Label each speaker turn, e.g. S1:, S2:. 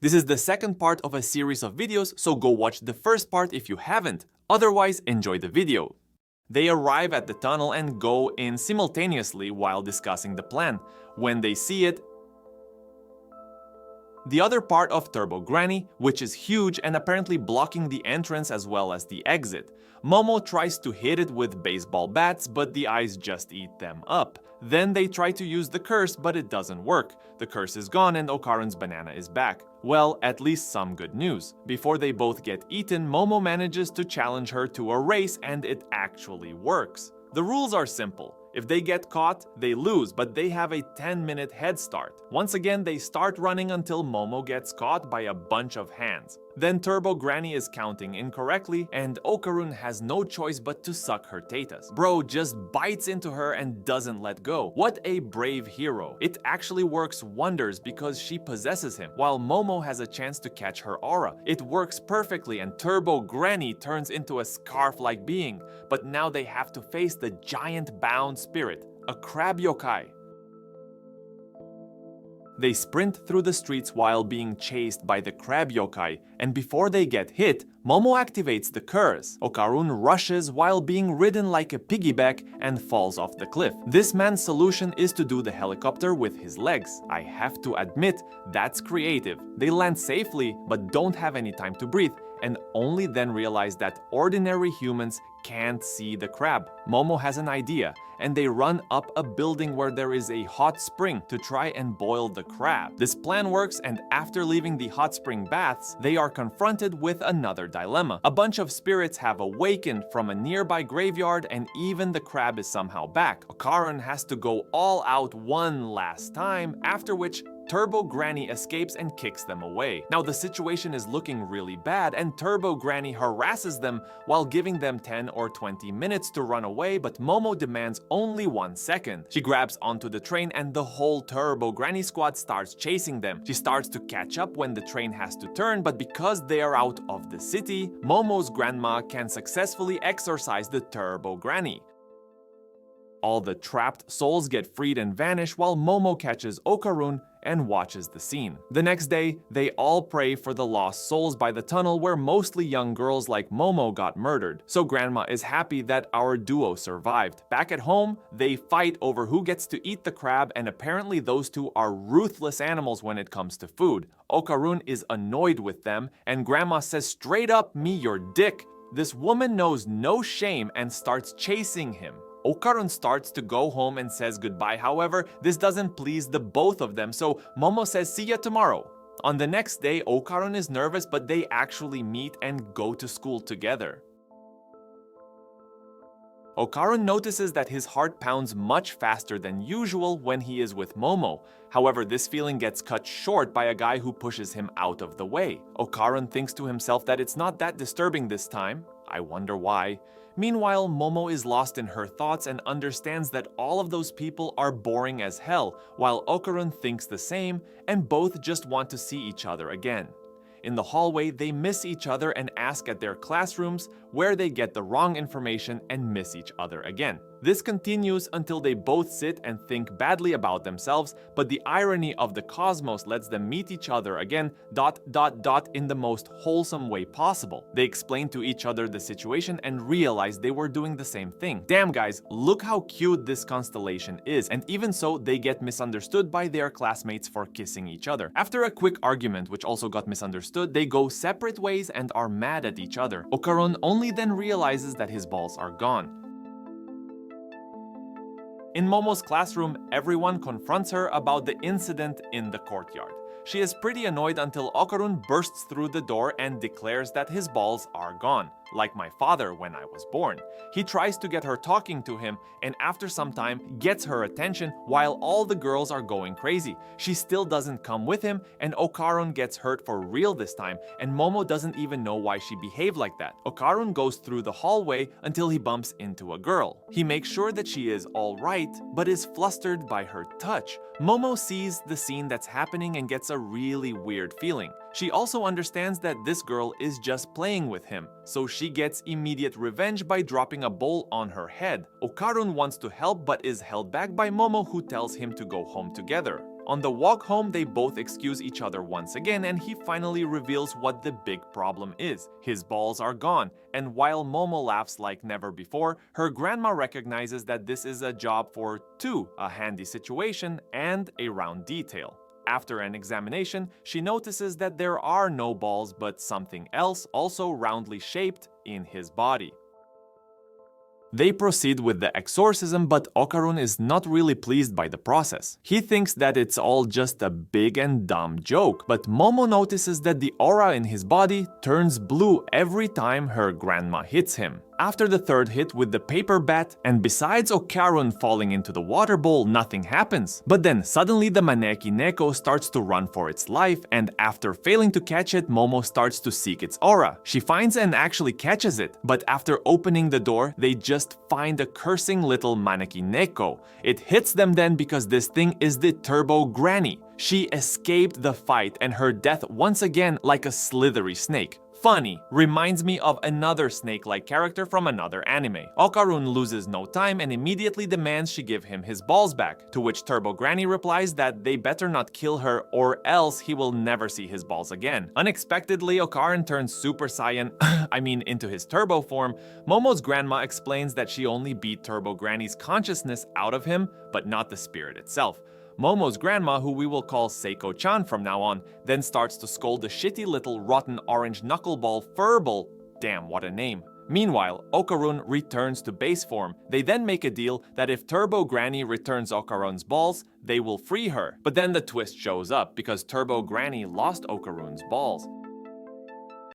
S1: This is the second part of a series of videos, so go watch the first part if you haven't. Otherwise, enjoy the video. They arrive at the tunnel and go in simultaneously while discussing the plan. When they see it, the other part of Turbo Granny, which is huge and apparently blocking the entrance as well as the exit. Momo tries to hit it with baseball bats, but the eyes just eat them up. Then they try to use the curse, but it doesn't work. The curse is gone and Okarun's banana is back. Well, at least some good news. Before they both get eaten, Momo manages to challenge her to a race and it actually works. The rules are simple. If they get caught, they lose, but they have a 10-minute head start. Once again, they start running until Momo gets caught by a bunch of hands. Then Turbo Granny is counting incorrectly, and Okarun has no choice but to suck her tatas. Bro just bites into her and doesn't let go. What a brave hero. It actually works wonders because she possesses him, while Momo has a chance to catch her aura. It works perfectly and Turbo Granny turns into a scarf-like being, but now they have to face the giant bound spirit, a crab yokai. They sprint through the streets while being chased by the crab yokai, and before they get hit, Momo activates the curse. Okarun rushes while being ridden like a piggyback and falls off the cliff. This man's solution is to do the helicopter with his legs. I have to admit, that's creative. They land safely but don't have any time to breathe, and only then realize that ordinary humans can't see the crab. Momo has an idea, and they run up a building where there is a hot spring to try and boil the crab. This plan works, and after leaving the hot spring baths, they are confronted with another dilemma. A bunch of spirits have awakened from a nearby graveyard, and even the crab is somehow back. Okarun has to go all out one last time, after which Turbo Granny escapes and kicks them away. Now the situation is looking really bad and Turbo Granny harasses them while giving them 10 or 20 minutes to run away, but Momo demands only 1 second. She grabs onto the train and the whole Turbo Granny squad starts chasing them. She starts to catch up when the train has to turn, but because they are out of the city, Momo's grandma can successfully exorcise the Turbo Granny. All the trapped souls get freed and vanish while Momo catches Okarun and watches the scene. The next day, they all pray for the lost souls by the tunnel where mostly young girls like Momo got murdered. So Grandma is happy that our duo survived. Back at home, they fight over who gets to eat the crab, and apparently those two are ruthless animals when it comes to food. Okarun is annoyed with them, and Grandma says straight up, "Me your dick." This woman knows no shame and starts chasing him. Okarun starts to go home and says goodbye. However, this doesn't please the both of them, so Momo says see ya tomorrow. On the next day, Okarun is nervous, but they actually meet and go to school together. Okarun notices that his heart pounds much faster than usual when he is with Momo. However, this feeling gets cut short by a guy who pushes him out of the way. Okarun thinks to himself that it's not that disturbing this time. I wonder why. Meanwhile, Momo is lost in her thoughts and understands that all of those people are boring as hell, while Okarun thinks the same, and both just want to see each other again. In the hallway, they miss each other and ask at their classrooms, where they get the wrong information and miss each other again. This continues until they both sit and think badly about themselves, but the irony of the cosmos lets them meet each other again, in the most wholesome way possible. They explain to each other the situation and realize they were doing the same thing. Damn guys, look how cute this constellation is, and even so, they get misunderstood by their classmates for kissing each other. After a quick argument, which also got misunderstood, they go separate ways and are mad at each other. Okarun only then realizes that his balls are gone. In Momo's classroom, everyone confronts her about the incident in the courtyard. She is pretty annoyed until Okarun bursts through the door and declares that his balls are gone, like my father when I was born. He tries to get her talking to him, and after some time gets her attention while all the girls are going crazy. She still doesn't come with him, and Okarun gets hurt for real this time, and Momo doesn't even know why she behaved like that. Okarun goes through the hallway until he bumps into a girl. He makes sure that she is alright, but is flustered by her touch. Momo sees the scene that's happening and gets a really weird feeling. She also understands that this girl is just playing with him, so she gets immediate revenge by dropping a bowl on her head. Okarun wants to help but is held back by Momo, who tells him to go home together. On the walk home, they both excuse each other once again, and he finally reveals what the big problem is. His balls are gone, and while Momo laughs like never before, her grandma recognizes that this is a job for two, a handy situation and a round detail. After an examination, she notices that there are no balls but something else, also roundly shaped, in his body. They proceed with the exorcism, but Okarun is not really pleased by the process. He thinks that it's all just a big and dumb joke, but Momo notices that the aura in his body turns blue every time her grandma hits him. After the third hit with the paper bat, and besides Okarun falling into the water bowl, nothing happens. But then suddenly the Maneki Neko starts to run for its life, and after failing to catch it, Momo starts to seek its aura. She finds and actually catches it, but after opening the door, they just find a cursing little Maneki Neko. It hits them then because this thing is the Turbo Granny. She escaped the fight and her death once again like a slithery snake. Funny, reminds me of another snake-like character from another anime. Okarun loses no time and immediately demands she give him his balls back, to which Turbo Granny replies that they better not kill her or else he will never see his balls again. Unexpectedly, Okarun turns Super Saiyan, into his turbo form. Momo's grandma explains that she only beat Turbo Granny's consciousness out of him, but not the spirit itself. Momo's grandma, who we will call Seiko-chan from now on, then starts to scold the shitty little rotten orange knuckleball Furball. Damn, what a name. Meanwhile, Okarun returns to base form. They then make a deal that if Turbo Granny returns Okarun's balls, they will free her. But then the twist shows up because Turbo Granny lost Okarun's balls.